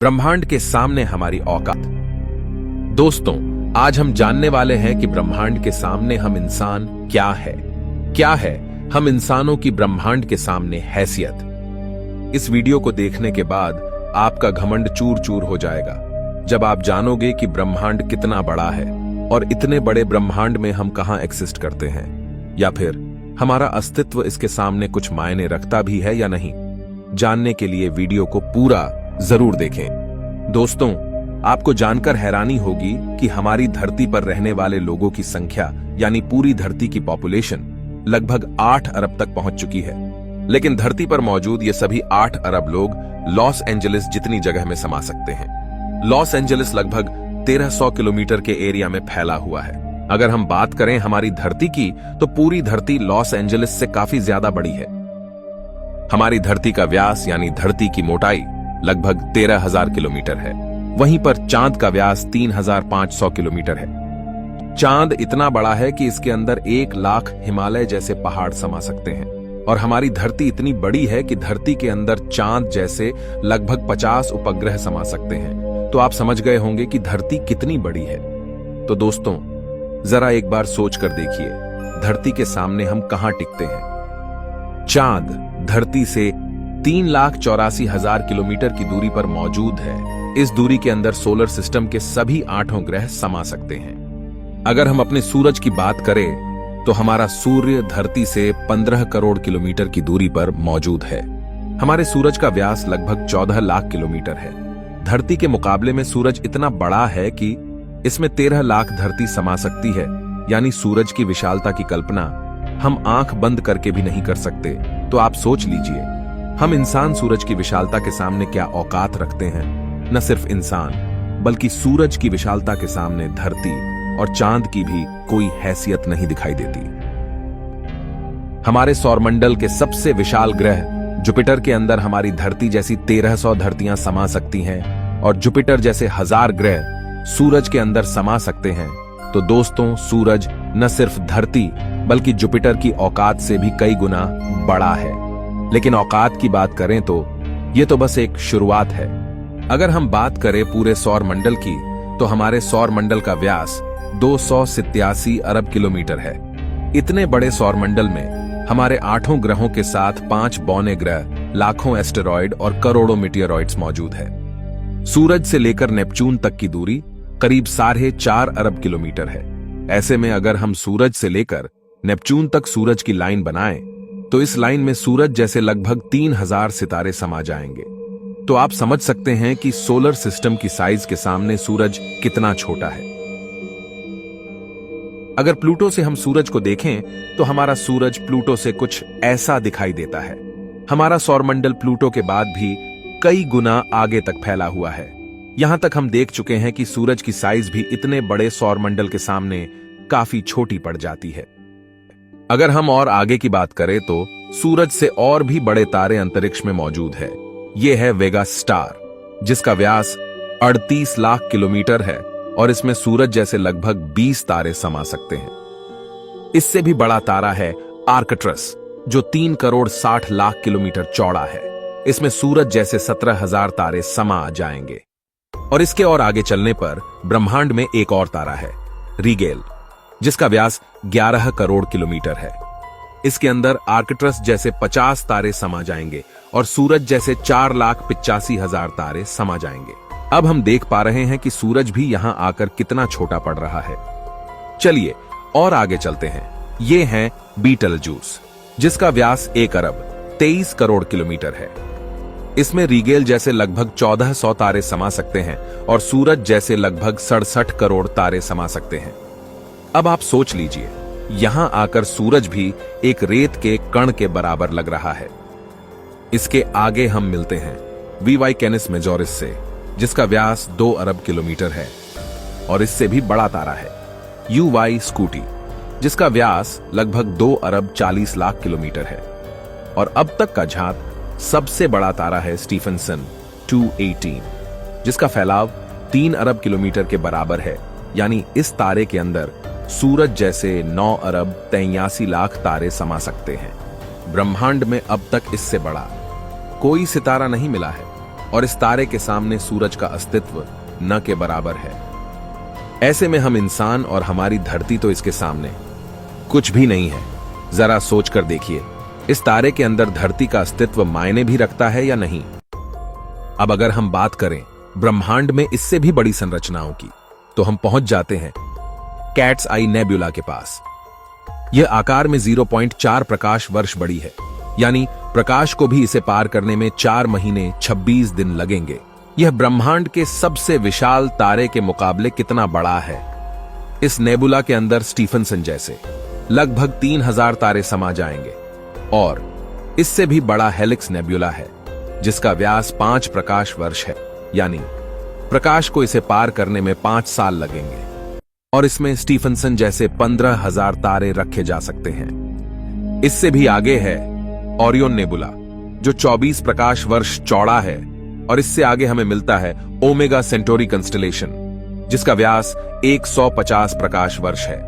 ब्रह्मांड के सामने हमारी औकात। दोस्तों, आज हम जानने वाले हैं कि ब्रह्मांड के सामने हम इंसान क्या है हम इंसानों की ब्रह्मांड के सामने हैसियत। इस वीडियो को देखने के बाद आपका घमंड चूर चूर हो जाएगा जब आप जानोगे कि ब्रह्मांड कितना बड़ा है और इतने बड़े ब्रह्मांड में हम कहां एक्सिस्ट करते हैं, या फिर हमारा अस्तित्व इसके सामने कुछ मायने रखता भी है या नहीं। जानने के लिए वीडियो को पूरा जरूर देखें। दोस्तों, आपको जानकर हैरानी होगी कि हमारी धरती पर रहने वाले लोगों की संख्या यानी पूरी धरती की पॉपुलेशन लगभग 8 अरब तक पहुंच चुकी है। लेकिन धरती पर मौजूद ये सभी 8 अरब लोग लॉस एंजलिस जितनी जगह में समा सकते हैं। लॉस एंजलिस लगभग 1300 किलोमीटर के एरिया में फैला हुआ है। अगर हम बात करें हमारी धरती की, तो पूरी धरती लॉस एंजलिस से काफी ज्यादा बड़ी है। हमारी धरती का व्यास यानी धरती की मोटाई लगभग 13,000 किलोमीटर है। वहीं पर चांद का व्यास 3,500 किलोमीटर है। चांद इतना बड़ा है कि इसके अंदर 1 लाख हिमालय जैसे पहाड़ समा सकते हैं। और हमारी धरती इतनी बड़ी है कि धरती के अंदर चांद जैसे लगभग 50 उपग्रह समा सकते हैं। तो आप समझ गए होंगे कि धरती कितनी बड़ी है। तो दोस्तों, जरा एक बार सोच कर देखिए, धरती के सामने हम कहां टिकते हैं। चांद धरती से 3,84,000 किलोमीटर की दूरी पर मौजूद है। इस दूरी के अंदर सोलर सिस्टम के सभी 8 ग्रह समा सकते हैं। अगर हम अपने सूरज की बात करें तो हमारा सूर्य धरती से 15 करोड़ किलोमीटर की दूरी पर मौजूद है। हमारे सूरज का व्यास लगभग 14 लाख किलोमीटर है। धरती के मुकाबले में सूरज इतना बड़ा है कि इसमें 13 लाख धरती समा सकती है। यानी सूरज की विशालता की कल्पना हम आंख बंद करके भी नहीं कर सकते। तो आप सोच लीजिए, हम इंसान सूरज की विशालता के सामने क्या औकात रखते हैं। न सिर्फ इंसान, बल्कि सूरज की विशालता के सामने धरती और चांद की भी कोई हैसियत नहीं दिखाई देती। हमारे सौरमंडल के सबसे विशाल ग्रह जुपिटर के अंदर हमारी धरती जैसी 1300 धरतियां समा सकती हैं और जुपिटर जैसे 1000 ग्रह सूरज के अंदर समा सकते हैं। तो दोस्तों, सूरज न सिर्फ धरती बल्कि जुपिटर की औकात से भी कई गुना बड़ा है। लेकिन औकात की बात करें तो यह तो बस एक शुरुआत है। अगर हम बात करें पूरे सौर मंडल की, तो हमारे सौर मंडल का व्यास 287 अरब किलोमीटर है। इतने बड़े सौर मंडल में हमारे 8 ग्रहों के साथ 5 बौने ग्रह, लाखों एस्टेरॉयड और करोड़ों मीटियोरॉइड्स मौजूद है। सूरज से लेकर नेपच्यून तक की दूरी करीब 4.5 अरब किलोमीटर है। ऐसे में अगर हम सूरज से लेकर नेपच्यून तक सूरज की लाइन बनाएं, तो इस लाइन में सूरज जैसे लगभग 3000 सितारे समा जाएंगे। तो आप समझ सकते हैं कि सोलर सिस्टम की साइज के सामने सूरज कितना छोटा है। अगर प्लूटो से हम सूरज को देखें, तो हमारा सूरज प्लूटो से कुछ ऐसा दिखाई देता है। हमारा सौरमंडल प्लूटो के बाद भी कई गुना आगे तक फैला हुआ है। यहां तक हम देख चुके हैं कि सूरज की साइज भी इतने बड़े सौरमंडल के सामने काफी छोटी पड़ जाती है। अगर हम और आगे की बात करें तो सूरज से और भी बड़े तारे अंतरिक्ष में मौजूद है। यह है वेगा स्टार, जिसका व्यास 38 लाख किलोमीटर है और इसमें सूरज जैसे लगभग 20 तारे समा सकते हैं। इससे भी बड़ा तारा है आर्कट्रस, जो 3 करोड़ 60 लाख किलोमीटर चौड़ा है। इसमें सूरज जैसे 17,000 तारे समा जाएंगे। और इसके और आगे चलने पर ब्रह्मांड में एक और तारा है, रीगेल, जिसका व्यास 11 करोड़ किलोमीटर है। इसके अंदर आर्कट्रस जैसे 50 तारे समा जाएंगे और सूरज जैसे 4,85,000 तारे समा जाएंगे। अब हम देख पा रहे हैं कि सूरज भी यहां आकर कितना छोटा पड़ रहा है। चलिए और आगे चलते हैं। ये है बीटलजूस, जिसका व्यास 1 अरब 23 करोड़ किलोमीटर है। इसमें रीगेल जैसे लगभग 1400 तारे समा सकते हैं और सूरज जैसे लगभग 67 करोड़ तारे समा सकते हैं। अब आप सोच लीजिए, यहां आकर सूरज भी एक रेत के कण के बराबर लग रहा है। इसके आगे हम मिलते हैं वीवाई कैनिस मेजोरिस से, जिसका व्यास 2 अरब किलोमीटर है और इससे भी बड़ा तारा है यूवाई स्कूटी, जिसका व्यास लगभग 2 अरब 40 लाख किलोमीटर है। और अब तक का झांक सबसे बड़ा तारा है स्टीफनसन 218, जिसका फैलाव 3 अरब किलोमीटर के बराबर है। यानी इस तारे के अंदर सूरज जैसे 9 अरब 83 लाख तारे समा सकते हैं। ब्रह्मांड में अब तक इससे बड़ा कोई सितारा नहीं मिला है। और इस तारे के सामने सूरज का अस्तित्व न के बराबर है। ऐसे में हम इंसान और हमारी धरती तो इसके सामने कुछ भी नहीं है। जरा सोच कर देखिए, इस तारे के अंदर धरती का अस्तित्व मायने भी रखता है या नहीं। अब अगर हम बात करें ब्रह्मांड में इससे भी बड़ी संरचनाओं की, तो हम पहुंच जाते हैं कैट्स आई नेबुला के पास। यह आकार में 0.4 प्रकाश वर्ष बड़ी है, यानी प्रकाश को भी इसे पार करने में 4 महीने 26 दिन लगेंगे। यह ब्रह्मांड के सबसे विशाल तारे के मुकाबले कितना बड़ा है। इस नेबुला के अंदर स्टीफनसन जैसे लगभग 3000 तारे समा जाएंगे, और इससे भी बड़ा हेलिक्स नेबुला है जिसका व्यास 5 प्रकाश वर्ष है, यानी प्रकाश को इसे पार करने में 5 साल लगेंगे। और इसमें स्टीफनसन जैसे 15,000 तारे रखे जा सकते हैं। इससे भी आगे है ओरियन नेबुला, जो 24 प्रकाश वर्ष चौड़ा है, और इससे आगे हमें मिलता है ओमेगा सेंटोरी कंस्टलेशन, जिसका व्यास 150 प्रकाश वर्ष है।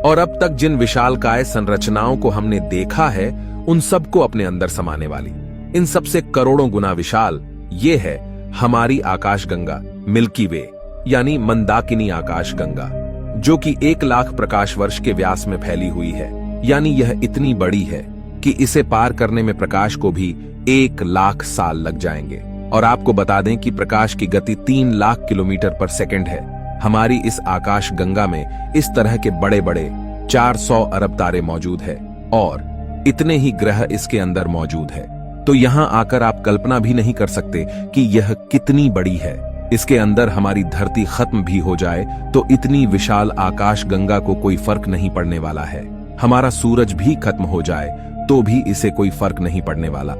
और अब तक जिन विशालकाय संरचनाओं को हमने देखा है, उन सबको अपने अंदर समाने वाली, इन सबसे करोड़ों गुना विशाल, ये है हमारी आकाशगंगा मिल्की वे, यानी मंदाकिनी आकाशगंगा, जो कि 1 लाख प्रकाश वर्ष के व्यास में फैली हुई है। यानी यह इतनी बड़ी है कि इसे पार करने में प्रकाश को भी 1 लाख साल लग जाएंगे। और आपको बता दें कि प्रकाश की गति 3 लाख किलोमीटर पर सेकंड है। हमारी इस आकाश गंगा में इस तरह के बड़े बड़े 400 अरब तारे मौजूद है, और इतने ही ग्रह इसके अंदर मौजूद है। तो यहां आकर आप कल्पना भी नहीं कर सकते कि यह कितनी बड़ी है। इसके अंदर हमारी धरती खत्म भी हो जाए तो इतनी विशाल आकाश गंगा को कोई फर्क नहीं पड़ने वाला है। हमारा सूरज भी खत्म हो जाए तो भी इसे कोई फर्क नहीं पड़ने वाला।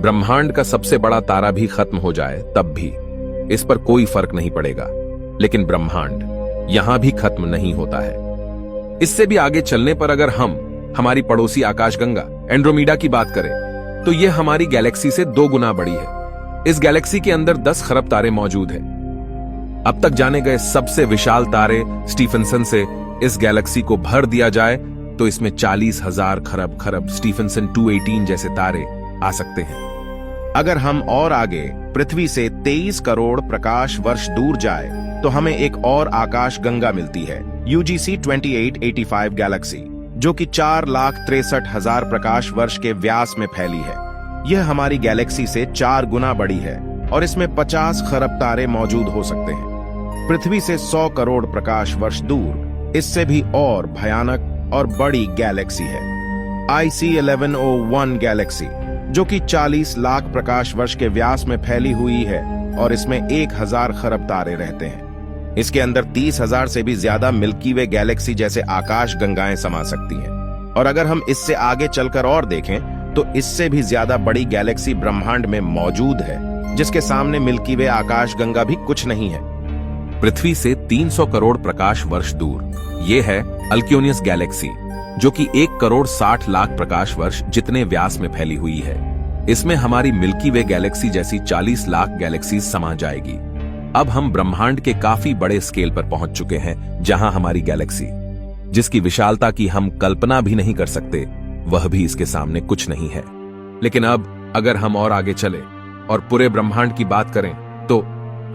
ब्रह्मांड का सबसे बड़ा तारा भी खत्म हो जाए तब भी इस पर कोई फर्क नहीं पड़ेगा। लेकिन ब्रह्मांड यहां भी खत्म नहीं होता है। इससे भी आगे चलने पर अगर हम हमारी पड़ोसी आकाशगंगा एंड्रोमेडा की बात करें, तो यह हमारी गैलेक्सी से 2 गुना बड़ी है। इस गैलेक्सी के अंदर 10 खरब तारे मौजूद हैं। अब तक जाने गए सबसे विशाल तारे स्टीफनसन से इस गैलेक्सी को भर दिया जाए तो इसमें 40,000 खरब स्टीफनसन 218 जैसे तारे आ सकते हैं। अगर हम और आगे पृथ्वी से 23 करोड़ प्रकाश वर्ष दूर जाए तो हमें एक और आकाश गंगा मिलती है, UGC 2885 गैलेक्सी, जो कि 4,63,000 प्रकाश वर्ष के व्यास में फैली है। यह हमारी गैलेक्सी से 4 गुना बड़ी है और इसमें 50 खरब तारे मौजूद हो सकते हैं। पृथ्वी से 100 करोड़ प्रकाश वर्ष दूर इससे भी और भयानक और बड़ी गैलेक्सी है, IC 1101 गैलेक्सी, जो कि 40 लाख प्रकाश वर्ष के व्यास में फैली हुई है और इसमें 1000 खरब तारे रहते हैं। इसके अंदर 30,000 से भी ज्यादा मिल्की वे गैलेक्सी जैसे आकाश गंगाएं समा सकती हैं। और अगर हम इससे आगे चलकर और देखें तो इससे भी ज्यादा बड़ी गैलेक्सी ब्रह्मांड में मौजूद है, जिसके सामने मिल्की वे आकाश गंगा भी कुछ नहीं है। पृथ्वी से 300 करोड़ प्रकाश वर्ष दूर यह है अल्क्योनियस गैलेक्सी, जो कि 1 करोड़ 60 लाख प्रकाश वर्ष जितने व्यास में फैली हुई है। इसमें हमारी मिल्की वे गैलेक्सी जैसी 40 लाख गैलेक्सीज समा जाएगी। अब हम ब्रह्मांड के काफी बड़े स्केल पर पहुंच चुके हैं, जहां हमारी गैलेक्सी, जिसकी विशालता की हम कल्पना भी नहीं कर सकते, वह भी इसके सामने कुछ नहीं है। लेकिन अब अगर हम और आगे चले और पूरे ब्रह्मांड की बात करें तो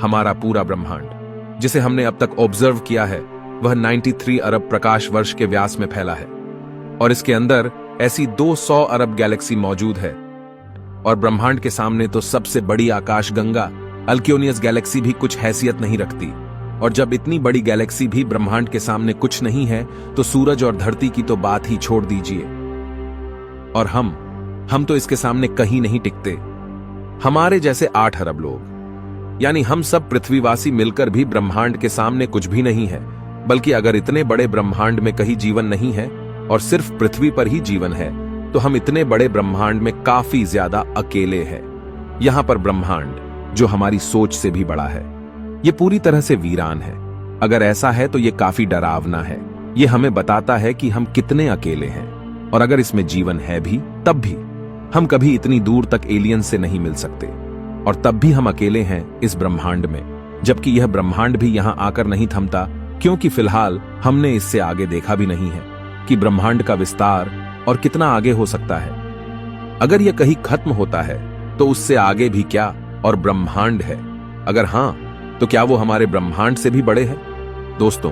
हमारा पूरा ब्रह्मांड, जिसे हमने अब तक ऑब्जर्व किया है, वह 93 अरब प्रकाश वर्ष के व्यास में फैला है। और इसके अंदर ऐसी 200 अरब गैलेक्सी मौजूद है। और ब्रह्मांड के सामने तो सबसे बड़ी आकाश गंगा अल्क्योनियस गैलेक्सी भी कुछ हैसियत नहीं रखती। और जब इतनी बड़ी गैलेक्सी भी ब्रह्मांड के सामने कुछ नहीं है, तो सूरज और धरती की तो बात ही छोड़ दीजिए। और हम तो इसके सामने कहीं नहीं टिकते। हमारे जैसे 8 अरब लोग, यानी हम सब पृथ्वीवासी मिलकर भी ब्रह्मांड के सामने कुछ भी नहीं है। बल्कि अगर इतने बड़े ब्रह्मांड में कहीं जीवन नहीं है और सिर्फ पृथ्वी पर ही जीवन है, तो हम इतने बड़े ब्रह्मांड में काफी ज्यादा अकेले हैं। यहां पर ब्रह्मांड, जो हमारी सोच से भी बड़ा है, ये पूरी तरह से वीरान है। अगर ऐसा है तो ये काफी डरावना है। ये हमें बताता है कि हम कितने अकेले हैं। और अगर इसमें जीवन है भी, तब भी हम कभी इतनी दूर तक एलियन से नहीं मिल सकते। और तब भी हम अकेले हैं इस ब्रह्मांड में, जबकि यह ब्रह्मांड भी यहां आकर नहीं थमता, क्योंकि फिलहाल हमने इससे आगे देखा भी नहीं है कि ब्रह्मांड का विस्तार और कितना आगे हो सकता है। अगर यह कहीं खत्म होता है तो उससे आगे भी क्या, और ब्रह्मांड है? अगर हां, तो क्या वो हमारे ब्रह्मांड से भी बड़े हैं? दोस्तों,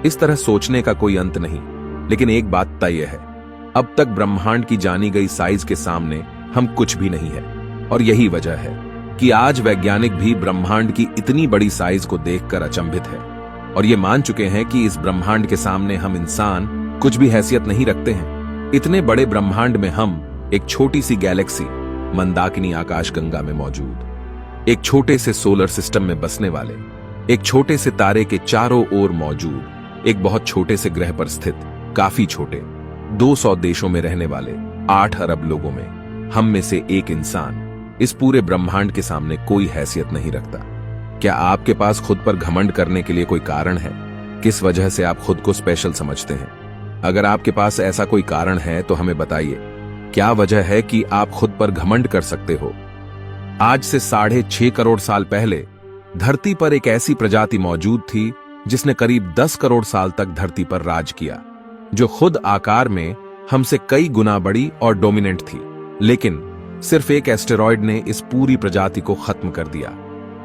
इस तरह सोचने का कोई अंत नहीं, लेकिन एक बात तय है, अब तक ब्रह्मांड की जानी गई साइज के सामने हम कुछ भी नहीं है। और यही वजह है कि आज वैज्ञानिक भी ब्रह्मांड की इतनी बड़ी साइज को देखकर अचंभित है और ये मान चुके हैं कि इस ब्रह्मांड के सामने हम इंसान कुछ भी हैसियत नहीं रखते हैं। इतने बड़े ब्रह्मांड में हम एक छोटी सी गैलेक्सी मंदाकिनी आकाशगंगा में मौजूद, एक छोटे से सोलर सिस्टम में बसने वाले, एक छोटे से तारे के चारों ओर मौजूद, एक बहुत छोटे से ग्रह पर स्थित, काफी छोटे 200 देशों में रहने वाले 8 अरब लोगों में हम में से एक इंसान इस पूरे ब्रह्मांड के सामने कोई हैसियत नहीं रखता। क्या आपके पास खुद पर घमंड करने के लिए कोई कारण है? किस वजह से आप खुद को स्पेशल समझते हैं? अगर आपके पास ऐसा कोई कारण है तो हमें बताइए, क्या वजह है कि आप खुद पर घमंड कर सकते हो? आज से 6.5 करोड़ साल पहले धरती पर एक ऐसी प्रजाति मौजूद थी जिसने करीब 10 करोड़ साल तक धरती पर राज किया, जो खुद आकार में हमसे कई गुना बड़ी और डोमिनेंट थी। लेकिन सिर्फ एक एस्टेरॉयड ने इस पूरी प्रजाति को खत्म कर दिया।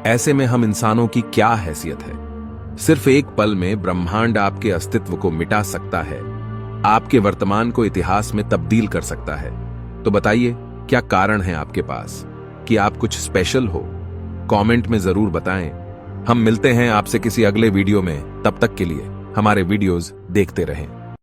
ऐसे में हम इंसानों की क्या हैसियत है? सिर्फ एक पल में ब्रह्मांड आपके अस्तित्व को मिटा सकता है, आपके वर्तमान को इतिहास में तब्दील कर सकता है। तो बताइए, क्या कारण है आपके पास कि आप कुछ स्पेशल हो? कमेंट में जरूर बताएं। हम मिलते हैं आपसे किसी अगले वीडियो में। तब तक के लिए हमारे वीडियोस देखते रहें।